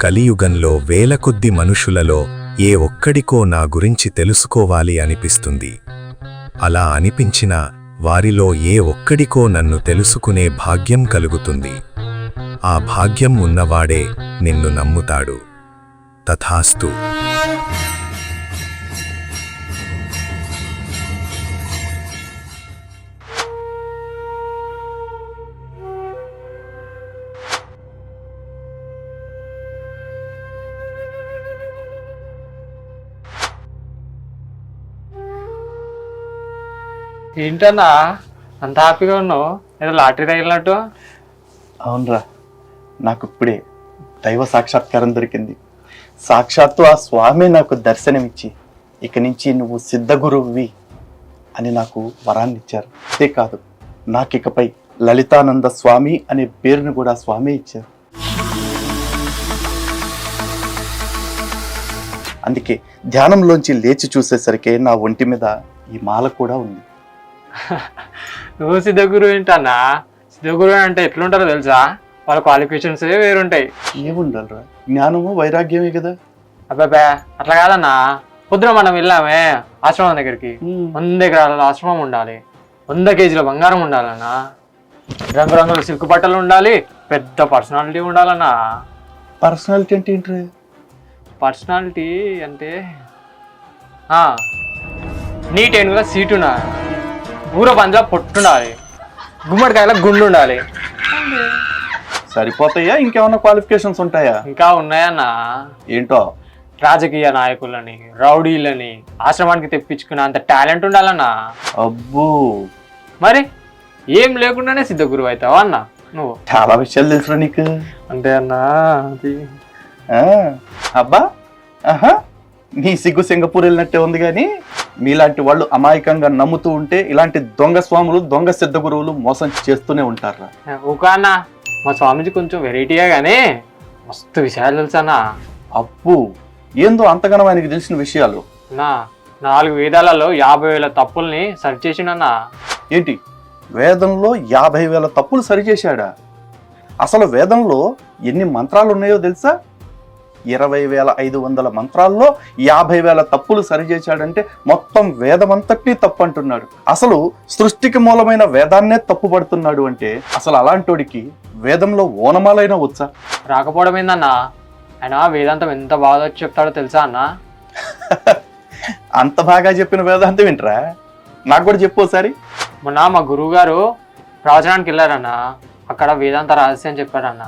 కలియుగంలో వేల కొద్ది మనుషులలో ఏ ఒక్కడికో నా గురించి తెలుసుకోవాలి అనిపిస్తుంది. అలా అనిపించిన వారిలో ఏ ఒక్కడికో నన్ను తెలుసుకునే భాగ్యం కలుగుతుంది. ఆ భాగ్యం ఉన్నవాడే నిన్ను నమ్ముతాడు. తథాస్తు. ఏంటన్నా అంత హ్యాపీగా ఉన్నావు? ఏదో లాటరీ తగిలినట్టు. అవునరా, నాకు ఇప్పుడే దైవ సాక్షాత్కారం దొరికింది. సాక్షాత్తు ఆ స్వామి నాకు దర్శనమిచ్చి ఇక నుంచి నువ్వు సిద్ధగురువువి అని నాకు వరాన్ని ఇచ్చారు. అంతేకాదు, నాకు ఇకపై లలితానంద స్వామి అనే పేరును కూడా స్వామి ఇచ్చారు. అందుకే ధ్యానంలోంచి లేచి చూసేసరికి నా ఒంటి మీద ఈ మాల కూడా ఉంది. నువ్వు సిద్ధగురు ఏంటన్నా? సిద్ధగురు అంటే ఎట్లుంటారో తెలుసా? వాళ్ళ క్వాలిఫికేషన్స్ వేరుంటాయి. ఏముండాలరా, జ్ఞానము వైరాగ్యమే కదా. అబ్బాబా అట్లా కాదన్నా. పొద్దున మనం వెళ్ళామే ఆశ్రమం దగ్గరికి. 100 ఎకరాల ఆశ్రమం ఉండాలి, 100 కేజీల బంగారం ఉండాలన్నా, రంగురంగుల సిల్క్ బట్టలు ఉండాలి, పెద్ద పర్సనాలిటీ ఉండాలన్నా. పర్సనాలిటీ అంటే ఏంటి? పర్సనాలిటీ అంటే నీట్ ఎన్నుగా సీటు ఉండాలి, ఊర పంజా పొట్టుండాలి, గుమ్మడికాయల గుండు ఉండాలి. సరిపోతాయా? ఇంకేమైనా క్వాలిఫికేషన్స్ ఉంటాయా? ఇంకా ఉన్నాయన్నా. ఏంటో? రాజకీయ నాయకులని, రౌడీలని ఆశ్రమానికి తెప్పించుకున్న అంత టాలెంట్ ఉండాలన్నా. అబ్బో, మరి ఏం లేకుండానే సిద్ధగురువు అవుతావా అన్న నువ్వు? చాలా విషయాలు తెలుసురా నీకు. అంటే అన్నా అది అబ్బా, ఆహా, నీ సిగ్గు సింగపూర్ వెళ్ళినట్టే ఉంది. కానీ మీలాంటి వాళ్ళు అమాయకంగా నమ్ముతూ ఉంటే ఇలాంటి దొంగ స్వాములు, దొంగ సిద్ధ గురువులు మోసం చేస్తూనే ఉంటారా? ఊకా అన్న, మా స్వామీజీ కొంచెం వెరైటీగా గానీ మస్తు విషయాలు తెలుసా. అప్పు, ఏందో అంతగానో ఆయనకి తెలిసిన విషయాలు. నా 4 వేదాలలో 50,000 తప్పుల్ని సరి చేసిండన్నా. ఏంటి, వేదంలో 50,000 తప్పులు సరిచేశాడా? అసలు వేదంలో ఎన్ని మంత్రాలు ఉన్నాయో తెలుసా? 20,500 మంత్రాల్లో 50,000 తప్పులు సరిచేశాడంటే మొత్తం వేదమంతటినీ తప్పు అంటున్నాడు. అసలు సృష్టికి మూలమైన వేదాన్నే తప్పు పడుతున్నాడు అంటే అసలు అలాంటోడికి వేదంలో ఓనమాలైనా వచ్చా? రాకపోవడం ఏందన్నా? ఆయన వేదాంతం ఎంత బాగా చెప్తాడో తెలుసా అన్న? అంత బాగా చెప్పిన వేదాంతం ఏంట్రా? నాకు కూడా చెప్పు ఒకసారి. మొన్న మా గురువు గారు ప్రవచనానికి వెళ్ళారన్న. అక్కడ వేదాంత రహస్యం చెప్పారన్న.